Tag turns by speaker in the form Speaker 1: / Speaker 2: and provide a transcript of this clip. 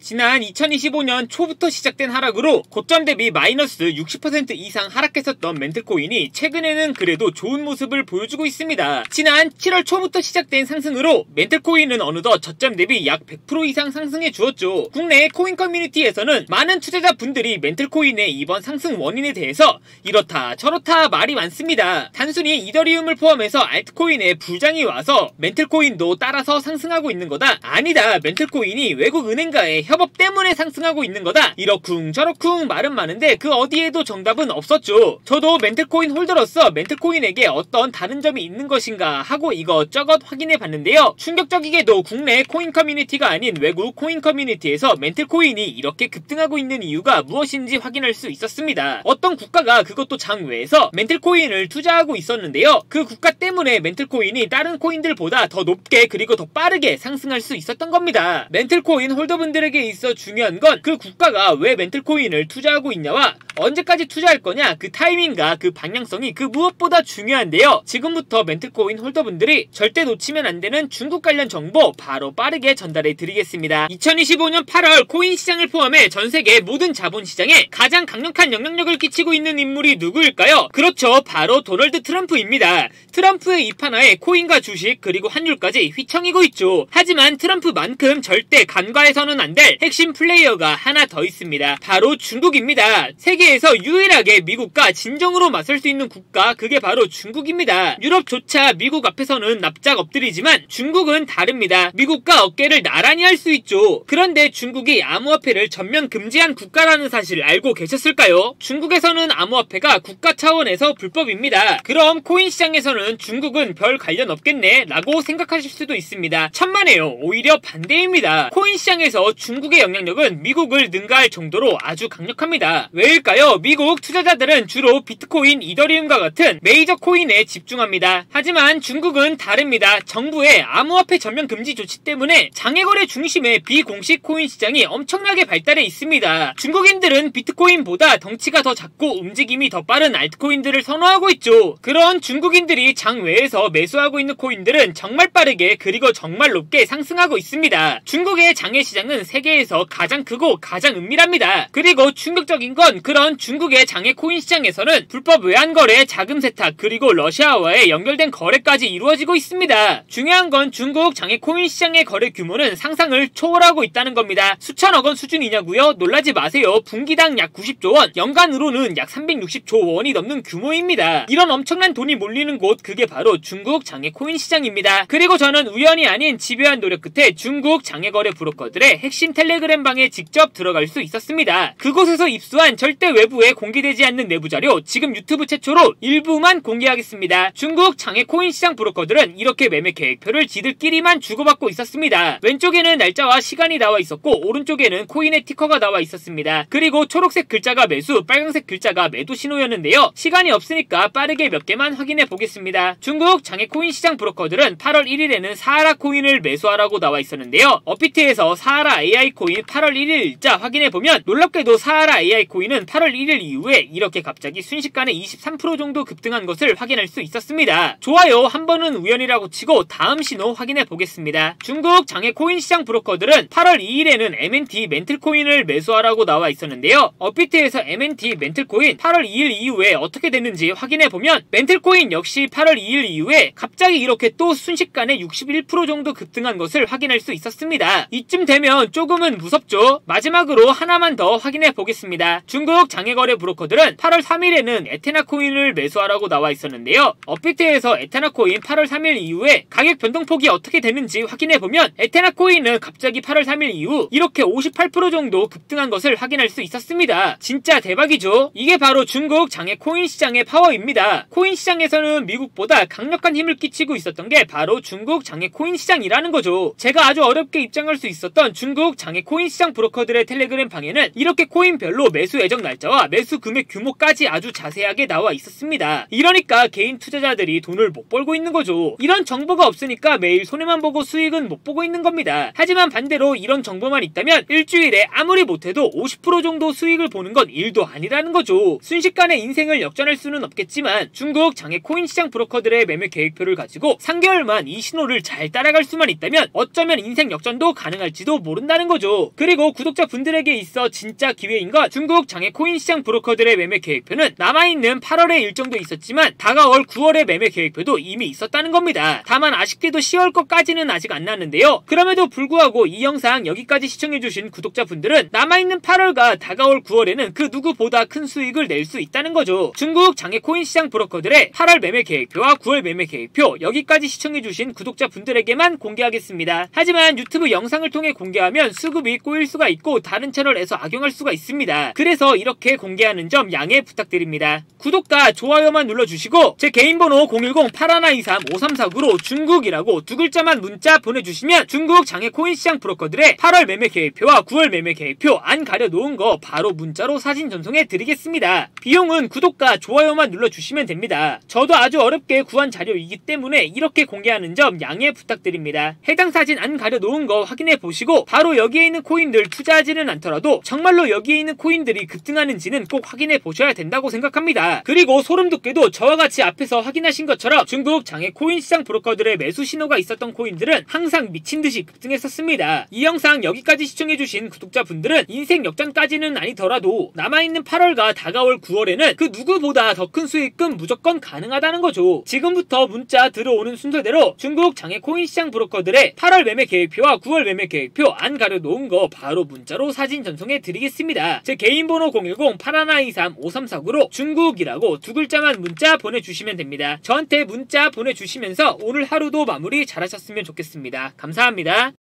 Speaker 1: 지난 2025년 초부터 시작된 하락으로 고점 대비 마이너스 60% 이상 하락했었던 멘틀코인이 최근에는 그래도 좋은 모습을 보여주고 있습니다. 지난 7월 초부터 시작된 상승으로 멘틀코인은 어느덧 저점 대비 약 100% 이상 상승해 주었죠. 국내 코인 커뮤니티에서는 많은 투자자분들이 멘틀코인의 이번 상승 원인에 대해서 이렇다 저렇다 말이 많습니다. 단순히 이더리움을 포함해서 알트코인에 불장이 와서 멘틀코인도 따라서 상승하고 있는 거다. 아니다. 멘틀코인이 외국 은행과의 협업 때문에 상승하고 있는 거다. 이러쿵 저러쿵 말은 많은데 그 어디에도 정답은 없었죠. 저도 멘틀코인 홀더로서 멘틀코인에게 어떤 다른 점이 있는 것인가 하고 이것저것 확인해 봤는데요. 충격적이게도 국내 코인 커뮤니티가 아닌 외국 코인 커뮤니티에서 멘틀코인이 이렇게 급등하고 있는 이유가 무엇인지 확인할 수 있었습니다. 어떤 국가가 그것도 장외에서 멘틀코인을 투자하고 있었는데요. 그 국가 때문에 멘틀코인이 다른 코인들보다 더 높게 그리고 더 빠르게 상승할 수 있었던 겁니다. 멘틀코인 홀더분들에게 있어 중요한 건 그 국가가 왜 멘틀코인을 투자하고 있냐와 언제까지 투자할 거냐 그 타이밍과 그 방향성이 그 무엇보다 중요한데요. 지금부터 멘틀코인 홀더분들이 절대 놓치면 안 되는 중국 관련 정보 바로 빠르게 전달해 드리겠습니다. 2025년 8월 코인 시장을 포함해 전 세계 모든 자본시장에 가장 강력한 영향력을 끼치고 있는 인물이 누구일까요? 그렇죠. 바로 도널드 트럼프입니다. 트럼프의 입하나에 코인과 주식 그리고 환율까지 휘청이고 있죠. 하지만 트럼프만큼 절대 간과해서는 안 될 핵심 플레이어가 하나 더 있습니다. 바로 중국입니다. 세계에서 유일하게 미국과 진정으로 맞설 수 있는 국가 그게 바로 중국입니다. 유럽조차 미국 앞에서는 납작 엎드리지만 중국은 다릅니다. 미국과 어깨를 나란히 할 수 있죠. 그런데 중국이 암호화폐를 전면 금지한 국가라는 사실 알고 계셨을까요? 중국에서는 암호화폐가 국가 차원에서 불법입니다. 그럼 코인 시장에서는 중국은 별 관련 없겠네 라고 생각하실 수도 있습니다. 천만에요. 오히려 반대입니다. 코인 시장에서 중국의 영향력은 미국을 능가할 정도로 아주 강력합니다. 왜일까요? 미국 투자자들은 주로 비트코인, 이더리움과 같은 메이저 코인에 집중합니다. 하지만 중국은 다릅니다. 정부의 암호화폐 전면 금지 조치 때문에 장외거래 중심의 비공식 코인 시장이 엄청나게 발달해 있습니다. 중국인들은 비트코인보다 덩치가 더 작고 움직임이 더 빠른 알트코인들을 선호하고 있죠. 그런 중국인들이 장외에서 매수하고 있는 코인들은 정말 빠르게 그리고 정말 높게 상승하고 있습니다. 중국의 장외 시장은 세계에서 가장 크고 가장 은밀합니다. 그리고 충격적인 건 그런 중국의 장외 코인 시장에서는 불법 외환거래, 자금 세탁 그리고 러시아와의 연결된 거래까지 이루어지고 있습니다. 중요한 건 중국 장외 코인 시장의 거래 규모는 상상을 초월하고 있다는 겁니다. 수천억 원 수준이냐고요? 놀라지 마세요. 분기당 약 90조 원, 연간으로는 약 360조 원이 넘는 규모입니다. 이런 엄청난 돈이 몰리는 곳 그게 바로 중국 장외 코인 시장입니다. 그리고 저는 우연이 아닌 집요한 노력 끝에 중국 장외 거래 브로커들의 핵심 텔레그램 방에 직접 들어갈 수 있었습니다. 그곳에서 입수한 절대 외부에 공개되지 않는 내부 자료 지금 유튜브 최초로 일부만 공개하겠습니다. 중국 장외 코인 시장 브로커들은 이렇게 매매 계획표를 지들끼리만 주고받고 있었습니다. 왼쪽에는 날짜와 시간이 나와 있었고 오른쪽에는 코인의 티커가 나와 있었습니다. 그리고 초록색 글자가 매수, 빨간색 글자가 매도 신호였는데요. 시간이 없으니까 빠르게 몇 개만 확인해 보겠습니다. 중국 장외 코인 시장 브로커들은 8월 1일에는 사하라 코인을 매수하라고 나와 있었는데요. 업비트에서 사하라 AI 코인 8월 1일 일자 확인해보면 놀랍게도 사하라 AI 코인은 8월 1일 이후에 이렇게 갑자기 순식간에 23% 정도 급등한 것을 확인할 수 있었습니다. 좋아요. 한 번은 우연이라고 치고 다음 신호 확인해 보겠습니다. 중국 장외 코인 시장 브로커들은 8월 2일에는 MNT 멘틀코인을 매수하라고 나와 있었는데요. 업비트에서 MNT 멘틀코인 8월 2일 이후에 어떻게 됐는지 확인해 보면 멘틀코인 역시 8월 2일 이후에 갑자기 이렇게 또 순식간에 61% 정도 급등한 것을 확인할 수 있었습니다. 이쯤 되면 조금은 무섭죠. 마지막으로 하나만 더 확인해 보겠습니다. 중국 장외거래 브로커들은 8월 3일에는 에테나 코인을 매수하라고 나와 있었는데요. 업비트에서 에테나 코인 8월 3일 이후에 가격 변동폭이 어떻게 되는지 확인해 보면 에테나 코인은 갑자기 8월 3일 이후 이렇게 58% 정도 급등한 것을 확인할 수 있었습니다. 진짜 대박이죠. 이게 바로 중국 장외 코인 시장의 파워입니다. 코인 시장에서는 미국보다 강력한 힘을 끼치고 있었던 게 바로 중국 장외 코인 시장이라는 거죠. 제가 아주 어렵게 입장할 수 있었던 중국 장외 코인 시장 브로커들의 텔레그램 방에는 이렇게 코인별로 매수 예정 날짜 날짜와 매수 금액 규모까지 아주 자세하게 나와 있었습니다. 이러니까 개인 투자자들이 돈을 못 벌고 있는 거죠. 이런 정보가 없으니까 매일 손해만 보고 수익은 못 보고 있는 겁니다. 하지만 반대로 이런 정보만 있다면 일주일에 아무리 못해도 50% 정도 수익을 보는 건 일도 아니라는 거죠. 순식간에 인생을 역전할 수는 없겠지만 중국 장외 코인 시장 브로커들의 매매 계획표를 가지고 3개월만 이 신호를 잘 따라갈 수만 있다면 어쩌면 인생 역전도 가능할지도 모른다는 거죠. 그리고 구독자분들에게 있어 진짜 기회인 건 중국 장외 코인 시장 브로커들의 매매 계획표는 남아있는 8월의 일정도 있었지만 다가올 9월의 매매 계획표도 이미 있었다는 겁니다. 다만 아쉽게도 10월 것까지는 아직 안 나왔는데요. 그럼에도 불구하고 이 영상 여기까지 시청해주신 구독자분들은 남아있는 8월과 다가올 9월에는 그 누구보다 큰 수익을 낼 수 있다는 거죠. 중국 장외 코인 시장 브로커들의 8월 매매 계획표와 9월 매매 계획표 여기까지 시청해주신 구독자분들에게만 공개하겠습니다. 하지만 유튜브 영상을 통해 공개하면 수급이 꼬일 수가 있고 다른 채널에서 악용할 수가 있습니다. 그래서 이렇게 공개하는 점 양해 부탁드립니다. 구독과 좋아요만 눌러주시고 제 개인 번호 010-8123-5349로 중국이라고 두 글자만 문자 보내주시면 중국 장외 코인 시장 브로커들의 8월 매매 계획표와 9월 매매 계획표 안 가려놓은 거 바로 문자로 사진 전송해 드리겠습니다. 비용은 구독과 좋아요만 눌러주시면 됩니다. 저도 아주 어렵게 구한 자료이기 때문에 이렇게 공개하는 점 양해 부탁드립니다. 해당 사진 안 가려놓은 거 확인해 보시고 바로 여기에 있는 코인들 투자하지는 않더라도 정말로 여기에 있는 코인들이 급등하는지는 꼭 확인해 보셔야 된다고 생각합니다. 그리고 소름 돋게도 저와 같이 앞에서 확인하신 것처럼 중국 장외 코인 시장 브로커들의 매수 신호가 있었던 코인들은 항상 미친듯이 급등했었습니다. 이 영상 여기까지 시청해주신 구독자분들은 인생 역전까지는 아니더라도 남아있는 8월과 다가올 9월에는 그 누구보다 더 큰 수익은 무조건 가능하다는 거죠. 지금부터 문자 들어오는 순서대로 중국 장외 코인 시장 브로커들의 8월 매매 계획표와 9월 매매 계획표 안 가려놓은 거 바로 문자로 사진 전송해 드리겠습니다. 제 개인 번호 010-8123-5349로 중국이라고 두 글자만 문자 보내주시면 됩니다. 저한테 문자 보내주시면서 오늘 하루도 마무리 잘하셨으면 좋겠습니다. 감사합니다.